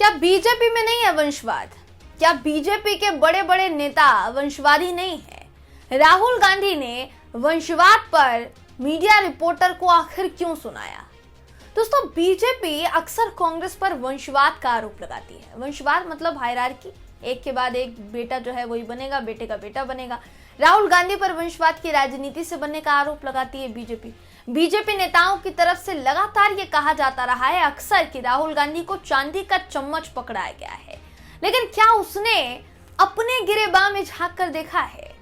क्या बीजेपी में नहीं है वंशवाद? क्या बीजेपी के बड़े बड़े नेता वंशवादी नहीं है? राहुल गांधी ने वंशवाद पर मीडिया रिपोर्टर को आखिर क्यों सुनाया? दोस्तों, बीजेपी अक्सर कांग्रेस पर वंशवाद का आरोप लगाती है। वंशवाद मतलब हायरार्की, एक के बाद एक बेटा जो है वही बनेगा, बेटे का बेटा बनेगा। राहुल गांधी पर वंशवाद की राजनीति से बनने का आरोप लगाती है बीजेपी नेताओं की तरफ से लगातार ये कहा जाता रहा है अक्सर कि राहुल गांधी को चांदी का चम्मच पकड़ाया गया है, लेकिन क्या उसने अपने गिरेबान में झांक कर देखा है?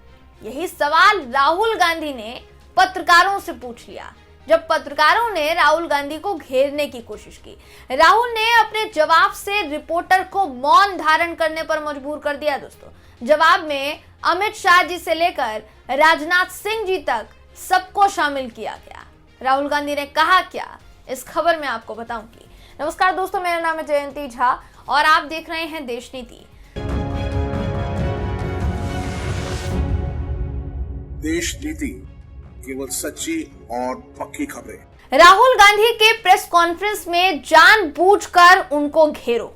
यही सवाल राहुल गांधी ने पत्रकारों से पूछ लिया जब पत्रकारों ने राहुल गांधी को घेरने की कोशिश की। राहुल ने अपने जवाब से रिपोर्टर को मौन धारण करने पर मजबूर कर दिया। दोस्तों, जवाब में अमित शाह जी से लेकर राजनाथ सिंह जी तक सबको शामिल किया गया। राहुल गांधी ने कहा क्या, इस खबर में आपको बताऊंगी। नमस्कार दोस्तों, मेरा नाम है जयंती झा और आप देख रहे हैं देश नीति। देश नीति, केवल सच्ची और पक्की खबरें। राहुल गांधी के प्रेस कॉन्फ्रेंस में जानबूझकर उनको घेरो,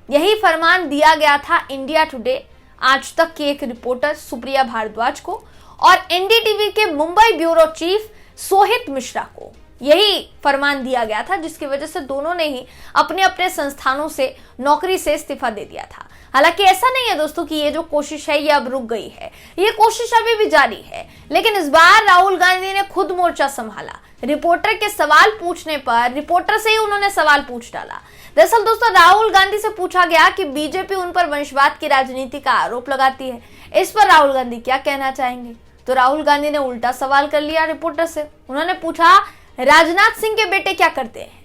यही फरमान दिया गया था इंडिया टुडे, आज तक की एक रिपोर्टर सुप्रिया भारद्वाज को और एनडीटीवी के मुंबई ब्यूरो चीफ सोहित मिश्रा को। यही फरमान दिया गया था जिसकी वजह से दोनों ने ही अपने अपने संस्थानों से नौकरी से इस्तीफा दे दिया था। हालांकि ऐसा नहीं है दोस्तों कि ये जो कोशिश है ये अब रुक गई है, ये कोशिश अभी भी जारी है, लेकिन इस बार राहुल गांधी ने खुद मोर्चा संभाला। रिपोर्टर के सवाल पूछने पर रिपोर्टर से ही उन्होंने सवाल पूछ डाला। दरअसल दोस्तों, राहुल गांधी से पूछा गया कि बीजेपी उन पर वंशवाद की राजनीति का आरोप लगाती है, इस पर राहुल गांधी क्या कहना चाहेंगे? तो राहुल गांधी ने उल्टा सवाल कर लिया रिपोर्टर से। उन्होंने पूछा, राजनाथ सिंह के बेटे क्या करते हैं?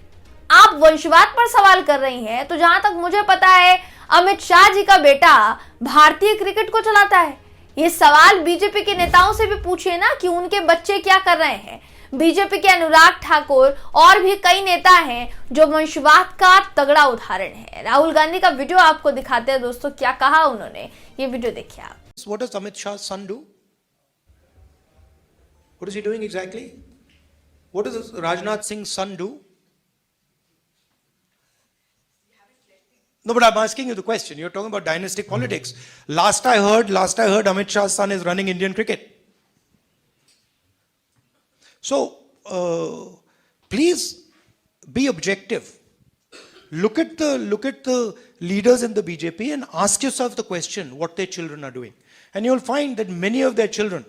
आप वंशवाद पर सवाल कर रही हैं, तो जहां तक मुझे पता है अमित शाह जी का बेटा भारतीय क्रिकेट को चलाता है। ये सवाल बीजेपी के नेताओं से भी पूछिए ना कि उनके बच्चे क्या कर रहे हैं। बीजेपी के अनुराग ठाकुर और भी कई नेता हैं जो वंशवाद का तगड़ा उदाहरण है। राहुल गांधी का वीडियो आपको दिखाते हैं दोस्तों, क्या कहा उन्होंने, ये वीडियो देखिए आप। What does Amit Shah's son do? What is he doing exactly? What does Rajnath Singh's son do? No, but I'm asking you the question. You're talking about dynastic politics. Last I heard Amit Shah's son is running Indian cricket. So, please be objective. Look at the leaders in the BJP and ask yourself the question what their children are doing. And you'll find that many of their children,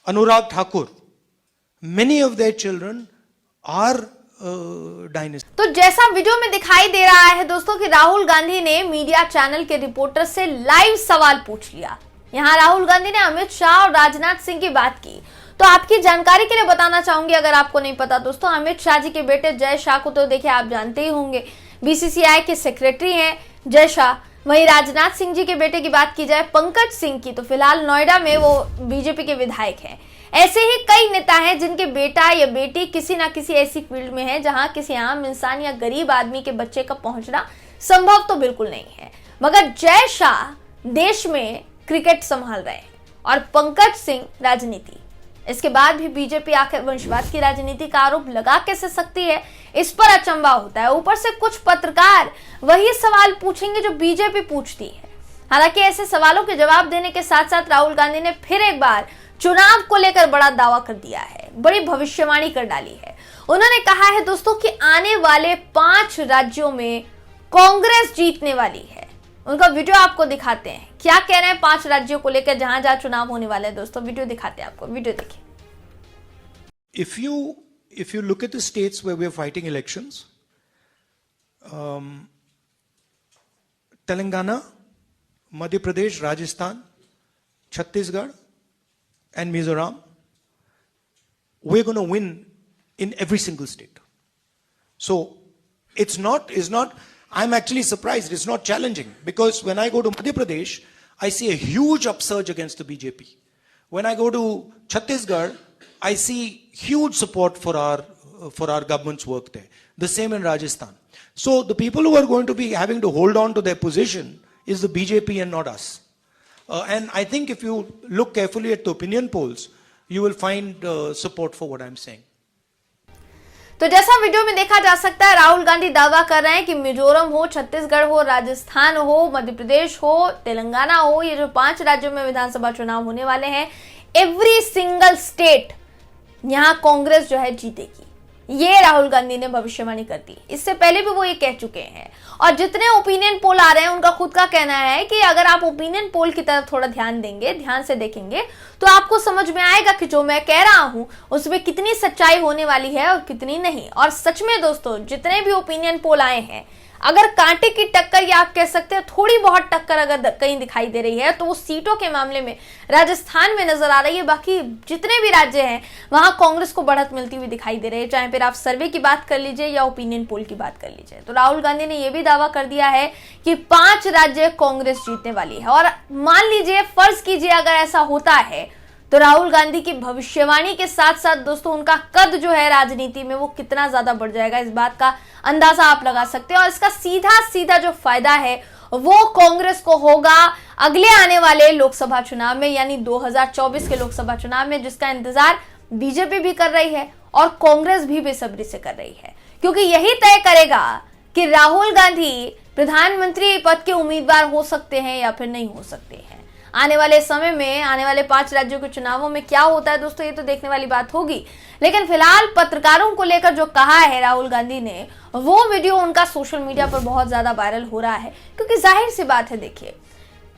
Anurag Thakur, many of their children are dynasty. तो जैसा video में दिखाई दे रहा है दोस्तों कि राहुल गांधी ने media channel के रिपोर्टर से लाइव सवाल पूछ लिया। यहाँ राहुल गांधी ने अमित शाह और राजनाथ सिंह की बात की। तो आपकी जानकारी के लिए बताना चाहूंगी, अगर आपको नहीं पता दोस्तों, अमित शाह जी के बेटे जय शाह को तो देखिए आप जानते ही होंगे, बीसीसीआई के सेक्रेटरी हैं जय शाह। वहीं राजनाथ सिंह जी के बेटे की बात की जाए पंकज सिंह की, तो फिलहाल नोएडा में वो बीजेपी के विधायक हैं। ऐसे ही कई नेता हैं जिनके बेटा या बेटी किसी ना किसी ऐसी फील्ड में है जहां किसी आम इंसान या गरीब आदमी के बच्चे का पहुंचना संभव तो बिल्कुल नहीं है, मगर जय शाह देश में क्रिकेट संभाल रहे हैं और पंकज सिंह राजनीति। इसके बाद भी बीजेपी आखिर वंशवाद की राजनीति का आरोप लगा कैसे सकती है, इस पर अचंभा होता है। ऊपर से कुछ पत्रकार वही सवाल पूछेंगे जो बीजेपी पूछती है। हालांकि ऐसे सवालों के जवाब देने के साथ साथ राहुल गांधी ने फिर एक बार चुनाव को लेकर बड़ा दावा कर दिया है, बड़ी भविष्यवाणी कर डाली है। उन्होंने कहा है दोस्तों कि आने वाले 5 राज्यों में कांग्रेस जीतने वाली है। उनका वीडियो आपको दिखाते हैं, क्या कह रहे हैं 5 राज्यों को लेकर जहां जहां चुनाव होने वाले हैं। दोस्तों, वीडियो दिखाते हैं आपको, वीडियो देखिए। If you look at the states where we are fighting elections, Telangana, Madhya Pradesh, Rajasthan, Chhattisgarh, and Mizoram, we're going to win in every single state. So it's not, I'm actually surprised, it's not challenging, because when I go to Madhya Pradesh, I see a huge upsurge against the BJP. When I go to Chhattisgarh, I see huge support for our government's work there. The same in Rajasthan. So the people who are going to be having to hold on to their position is the BJP and not us. And I think if you look carefully at the opinion polls, you will find support for what I'm saying. तो जैसा video में देखा जा सकता है, राहुल गांधी दावा कर रहे हैं कि मिजोरम हो, छत्तीसगढ़ हो, राजस्थान हो, मध्य प्रदेश हो, तेलंगाना हो, ये जो 5 राज्यों में विधानसभा चुनाव होने वाले हैं, एवरी सिंगल स्टेट यहां कांग्रेस जो है जीतेगी। ये राहुल गांधी ने भविष्यवाणी कर दी। इससे पहले भी वो ये कह चुके हैं। और जितने ओपिनियन पोल आ रहे हैं, उनका खुद का कहना है कि अगर आप ओपिनियन पोल की तरफ थोड़ा ध्यान देंगे, ध्यान से देखेंगे, तो आपको समझ में आएगा कि जो मैं कह रहा हूं उसमें कितनी सच्चाई होने वाली है और कितनी नहीं। और सच में दोस्तों, जितने भी ओपिनियन पोल आए हैं, अगर कांटे की टक्कर या आप कह सकते हैं थोड़ी बहुत टक्कर अगर कहीं दिखाई दे रही है, तो वो सीटों के मामले में राजस्थान में नजर आ रही है। बाकी जितने भी राज्य हैं वहां कांग्रेस को बढ़त मिलती हुई दिखाई दे रही है, चाहे फिर आप सर्वे की बात कर लीजिए या ओपिनियन पोल की बात कर लीजिए। तो राहुल गांधी ने यह भी दावा कर दिया है कि 5 राज्य कांग्रेस जीतने वाली है। और मान लीजिए, फर्ज कीजिए अगर ऐसा होता है, तो राहुल गांधी की भविष्यवाणी के साथ साथ दोस्तों उनका कद जो है राजनीति में वो कितना ज्यादा बढ़ जाएगा, इस बात का अंदाजा आप लगा सकते हैं। और इसका सीधा सीधा जो फायदा है वो कांग्रेस को होगा अगले आने वाले लोकसभा चुनाव में, यानी 2024 के लोकसभा चुनाव में, जिसका इंतजार बीजेपी भी कर रही है और कांग्रेस भी बेसब्री से कर रही है, क्योंकि यही तय करेगा कि राहुल गांधी प्रधानमंत्री पद के उम्मीदवार हो सकते हैं या फिर नहीं हो सकते हैं। आने वाले समय में, आने वाले 5 राज्यों के चुनावों में क्या होता है दोस्तों, ये तो देखने वाली बात होगी। लेकिन फिलहाल पत्रकारों को लेकर जो कहा है राहुल गांधी ने, वो वीडियो उनका सोशल मीडिया पर बहुत ज्यादा वायरल हो रहा है। क्योंकि जाहिर सी बात है, देखिए,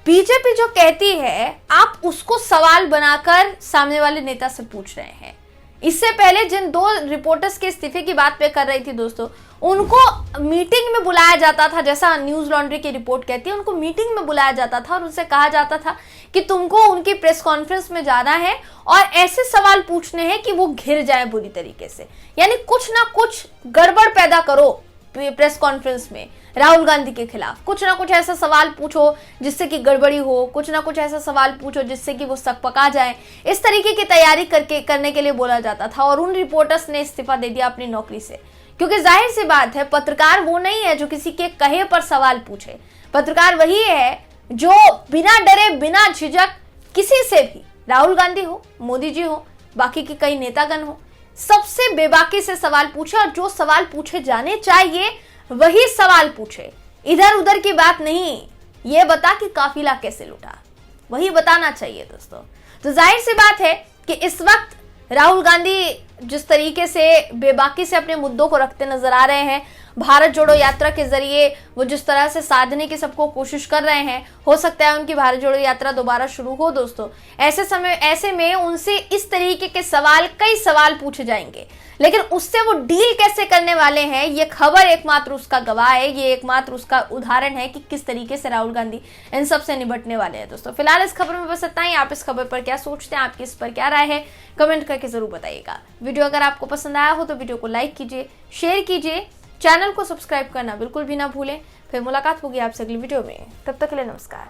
बीजेपी जो कहती है आप उसको सवाल बनाकर सामने वाले नेता से पूछ रहे हैं। इससे पहले जिन 2 रिपोर्टर्स के इस्तीफे की बात पे कर रही थी दोस्तों, उनको मीटिंग में बुलाया जाता था, जैसा न्यूज लॉन्ड्री की रिपोर्ट कहती है, उनको मीटिंग में बुलाया जाता था और उनसे कहा जाता था कि तुमको उनकी प्रेस कॉन्फ्रेंस में जाना है और ऐसे सवाल पूछने हैं कि वो घिर जाए बुरी तरीके से। यानी कुछ ना कुछ गड़बड़ पैदा करो प्रेस कॉन्फ्रेंस में राहुल गांधी के खिलाफ, कुछ ना कुछ ऐसा सवाल पूछो जिससे कि गड़बड़ी हो, कुछ ना कुछ ऐसा सवाल पूछो जिससे कि वो सकपका जाए। इस तरीके की तैयारी करने के लिए बोला जाता था। और उन रिपोर्टर्स ने इस्तीफा दे दिया अपनी नौकरी से, क्योंकि जाहिर सी बात है, पत्रकार वो नहीं है जो किसी के कहे पर सवाल पूछे। पत्रकार वही है जो बिना डरे, बिना झिझक किसी से भी, राहुल गांधी हो, मोदी जी हो, बाकी के कई नेतागण हो, सबसे बेबाकी से सवाल पूछे और जो सवाल पूछे जाने चाहिए वही सवाल पूछे। इधर उधर की बात नहीं, ये बता कि काफिला कैसे लुटा, वही बताना चाहिए दोस्तों। तो जाहिर सी बात है कि इस वक्त राहुल गांधी जिस तरीके से बेबाकी से अपने मुद्दों को रखते नजर आ रहे हैं, भारत जोड़ो यात्रा के जरिए वो जिस तरह से साधने की सबको कोशिश कर रहे हैं, हो सकता है उनकी भारत जोड़ो यात्रा दोबारा शुरू हो दोस्तों। ऐसे में उनसे इस तरीके के सवाल, कई सवाल पूछे जाएंगे, लेकिन उससे वो डील कैसे करने वाले हैं, ये खबर एकमात्र उसका गवाह है, ये एकमात्र उसका उदाहरण है कि किस तरीके से राहुल गांधी इन सब से निपटने वाले हैं दोस्तों। फिलहाल इस खबर में बस इतना ही। आप इस खबर पर क्या सोचते हैं, आपकी इस पर क्या राय है, कमेंट करके जरूर बताइएगा। वीडियो अगर आपको पसंद आया हो तो वीडियो को लाइक कीजिए, शेयर कीजिए, चैनल को सब्सक्राइब करना बिल्कुल भी ना भूलें। फिर मुलाकात होगी आपसे अगली वीडियो में, तब तक के लिए नमस्कार।